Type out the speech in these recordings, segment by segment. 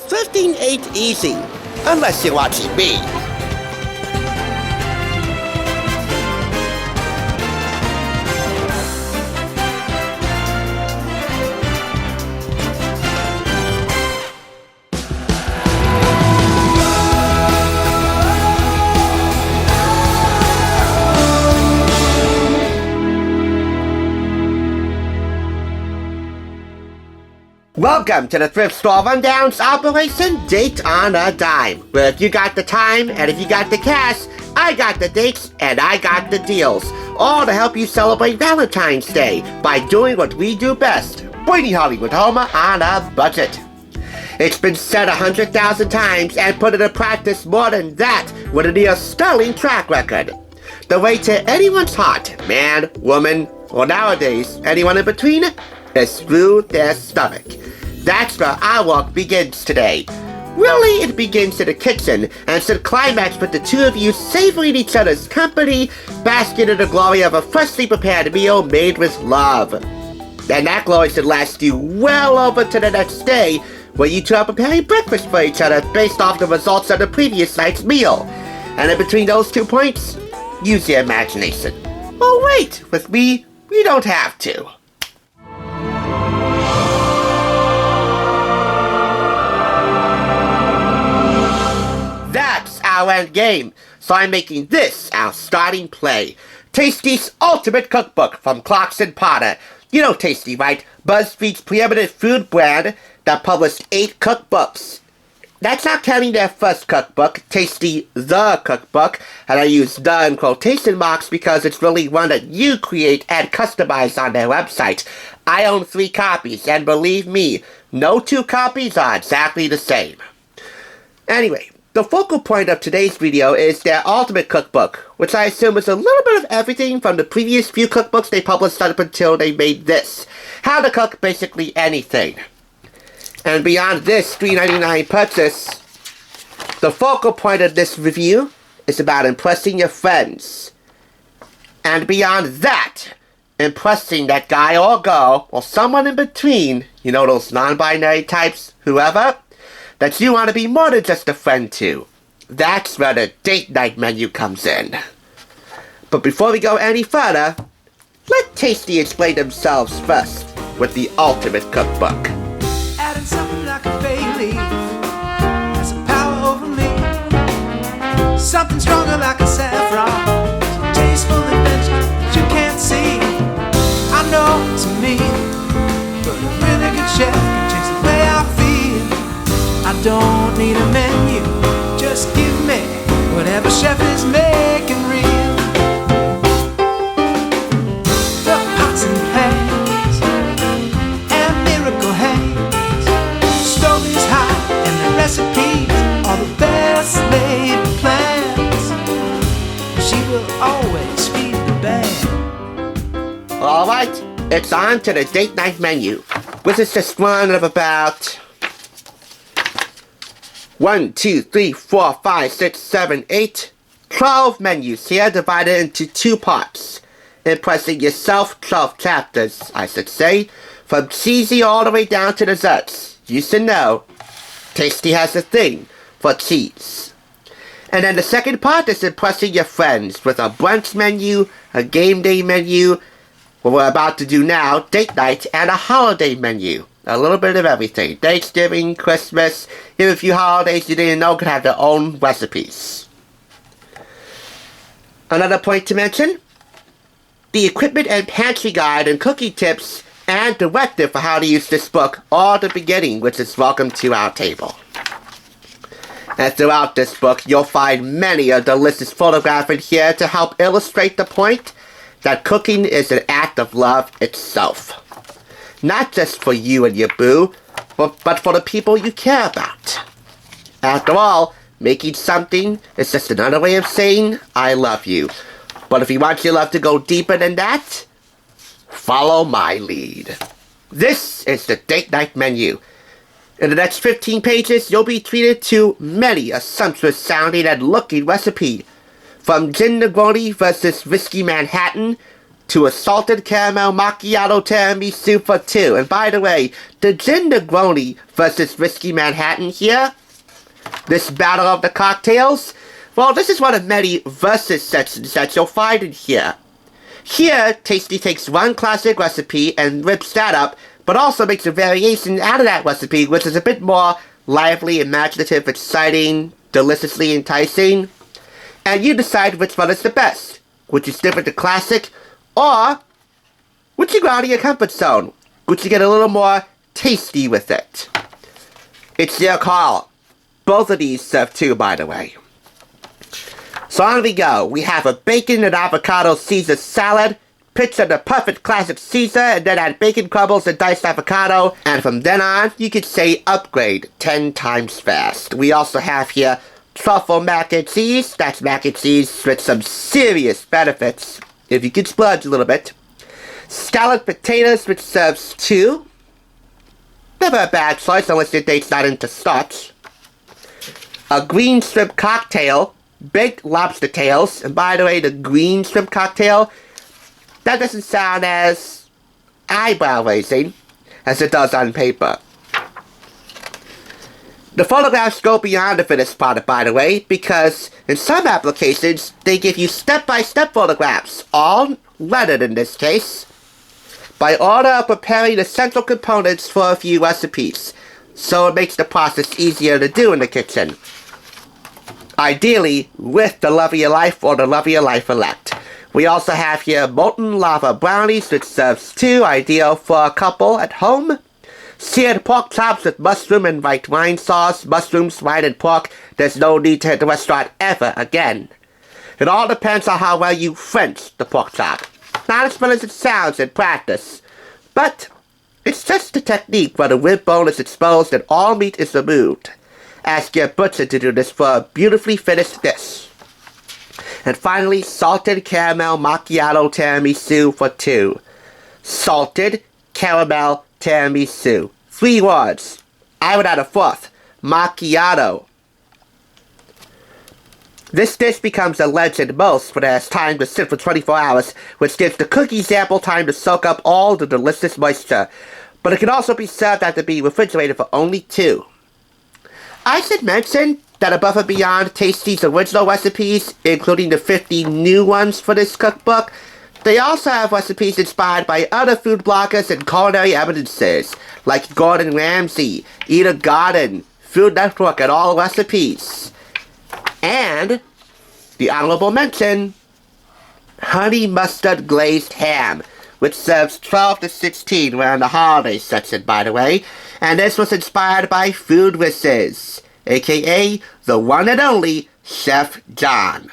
Thrifting ain't easy, unless you're watching me. Welcome to the Thrift Store Rundown's Operation Date on a Dime, where if you got the time and if you got the cash, I got the dates and I got the deals, all to help you celebrate Valentine's Day by doing what we do best, bringing Hollywood home on a budget. It's been said 100,000 times and put into practice more than that with a near sterling track record. The way to anyone's heart, man, woman, or nowadays, anyone in between, is through their stomach. That's where our work begins today. Really, it begins in the kitchen and should climax with the two of you savoring each other's company, basking in the glory of a freshly prepared meal made with love. And that glory should last you well over to the next day, where you two are preparing breakfast for each other based off the results of the previous night's meal. And in between those 2 points, use your imagination. Oh wait, with me, you don't have to. That's our end game, so I'm making this our starting play. Tasty's Ultimate Cookbook from Clarkson Potter. You know Tasty, right? Buzzfeed's preeminent food brand that published 8 cookbooks. That's not counting their first cookbook, Tasty the Cookbook, and I use the in quotation marks because it's really one that you create and customize on their website. I own 3 copies, and believe me, no 2 copies are exactly the same. Anyway, the focal point of today's video is their Ultimate Cookbook, which I assume is a little bit of everything from the previous few cookbooks they published up until they made this. How to cook basically anything. And beyond this $3.99 purchase, the focal point of this review is about impressing your friends. And beyond that, impressing that guy or girl, or someone in between, you know, those non-binary types, whoever, that you want to be more than just a friend to. That's where the date night menu comes in. But before we go any further, let Tasty explain themselves first with the Ultimate Cookbook. Adding something like a bay leaf has some power over me. Something stronger like a saffron, some tasteful adventure that you can't see. I know it's me, but a really good chef can change the way I feel. I don't need a menu, just give me whatever chef is making real. The pots and pans and miracle haze, stove is hot and the recipes are the best laid plans. She will always feed the band. Alright, it's on to the date night menu, which is just one of about 1, 2, 3, 4, 5, 6, 7, 8, 12 menus here divided into 2 parts. Impressing yourself, 12 chapters, I should say, from cheesy all the way down to desserts. You should know, Tasty has a thing for cheese. And then the second part is impressing your friends with a brunch menu, a game day menu, what we're about to do now, date night, and a holiday menu. A little bit of everything. Thanksgiving, Christmas, even a few holidays you didn't know could have their own recipes. Another point to mention, the equipment and pantry guide and cooking tips and directive for how to use this book all at the beginning, which is welcome to our table. And throughout this book, you'll find many a delicious photograph in here to help illustrate the point that cooking is an act of love itself. Not just for you and your boo, but for the people you care about. After all, making something is just another way of saying, I love you. But if you want your love to go deeper than that, follow my lead. This is the date night menu. In the next 15 pages, you'll be treated to many a sumptuous sounding and looking recipe. From Gin Negroni versus Whiskey Manhattan, to a salted caramel macchiato tiramisu for 2. And by the way, the Gin Negroni versus Whiskey Manhattan here, this battle of the cocktails, well, this is one of many versus sections that you'll find in here. Here, Tasty takes one classic recipe and rips that up, but also makes a variation out of that recipe, which is a bit more lively, imaginative, exciting, deliciously enticing. And you decide which one is the best, which is different to classic, or which you go out of your comfort zone, which you get a little more tasty with it. It's your call. Both of these serve 2, by the way. So on we go. We have a bacon and avocado Caesar salad. Picture the perfect classic Caesar and then add bacon crumbles and diced avocado. And from then on, you could say upgrade 10 times fast. We also have here truffle mac and cheese. That's mac and cheese with some serious benefits, if you could splurge a little bit. Scalloped potatoes, which serves 2. Never a bad choice unless your date's not into starch. A green shrimp cocktail, baked lobster tails. And by the way, the green shrimp cocktail, that doesn't sound as eyebrow-raising as it does on paper. The photographs go beyond the finished product, by the way, because in some applications, they give you step-by-step photographs, all lettered in this case, by order of preparing the central components for a few recipes, so it makes the process easier to do in the kitchen. Ideally, with the love of your life or the love of your life elect. We also have here molten lava brownies, which serves 2, ideal for a couple at home. Seared pork chops with mushroom and white wine sauce, mushrooms, wine, and pork. There's no need to hit the restaurant ever again. It all depends on how well you French the pork chop. Not as well as it sounds in practice, but it's just a technique where the rib bone is exposed and all meat is removed. Ask your butcher to do this for a beautifully finished dish. And finally, salted caramel macchiato tiramisu for 2. Salted caramel tiramisu. 3 words. I would add a 4th. Macchiato. This dish becomes a legend most when it has time to sit for 24 hours, which gives the cookies ample time to soak up all the delicious moisture. But it can also be served after being refrigerated for only 2. I should mention that above and beyond Tasty's original recipes, including the 50 new ones for this cookbook, they also have recipes inspired by other food bloggers and culinary evidences, like Gordon Ramsay, Eat a Garden, Food Network, and all recipes. And the honorable mention, honey mustard glazed ham, which serves 12 to 16 around the holiday section, by the way. And this was inspired by Food Whizzes, aka the one and only Chef John.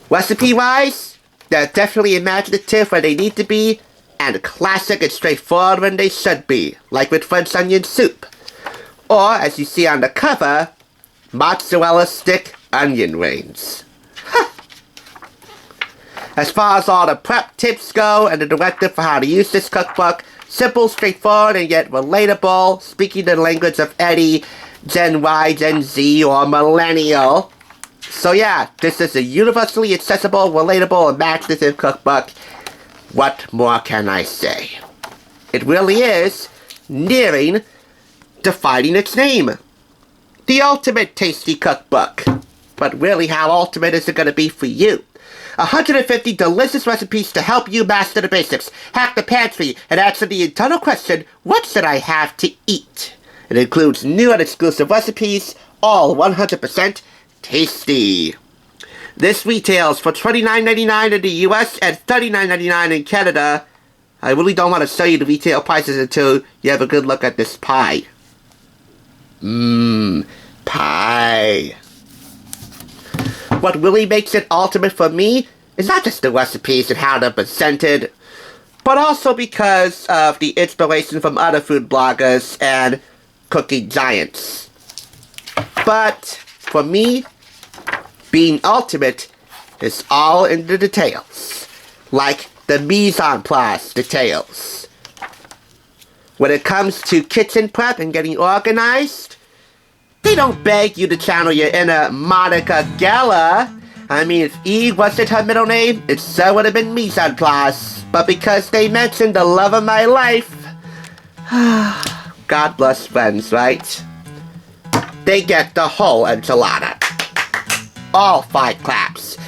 Recipe-wise, they're definitely imaginative when they need to be, and classic and straightforward when they should be, like with French onion soup. Or, as you see on the cover, mozzarella stick onion rings. As far as all the prep tips go and the directive for how to use this cookbook, simple, straightforward, and yet relatable, speaking the language of any Gen Y, Gen Z, or millennial. So yeah, this is a universally accessible, relatable, imaginative cookbook. What more can I say? It really is nearing defining its name. The ultimate tasty cookbook. But really, how ultimate is it going to be for you? 150 delicious recipes to help you master the basics, hack the pantry, and answer the eternal question, what should I have to eat? It includes new and exclusive recipes, all 100% tasty. This retails for $29.99 in the US and $39.99 in Canada. I really don't want to show you the retail prices until you have a good look at this pie. Pie. What really makes it ultimate for me is not just the recipes and how they're presented, but also because of the inspiration from other food bloggers and cooking giants. But for me, being ultimate is all in the details, like the mise en place details. When it comes to kitchen prep and getting organized, they don't beg you to channel your inner Monica Geller I mean, if Eve wasn't her middle name, it so would have been mise en place. But because they mentioned the love of my life, God bless friends, right? They get the whole enchilada. All 5 claps.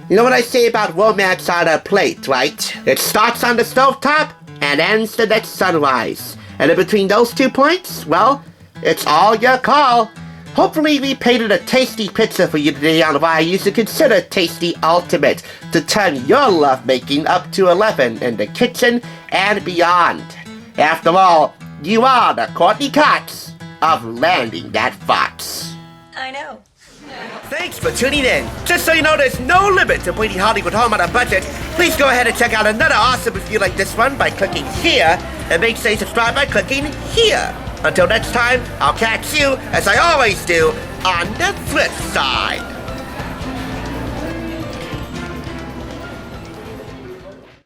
You know what I say about romance on a plate, right? It starts on the stovetop and ends the next sunrise. And in between those 2 points, well, it's all your call. Hopefully we painted a tasty picture for you today on why you should consider Tasty Ultimate to turn your lovemaking up to 11 in the kitchen and beyond. After all, you are the Courtney Cox of landing that fox. I know. Thanks for tuning in. Just so you know, there's no limit to bringing Hollywood home on a budget. Please go ahead and check out another awesome review like this one by clicking here, and make sure you subscribe by clicking here. Until next time, I'll catch you, as I always do, on the flip side.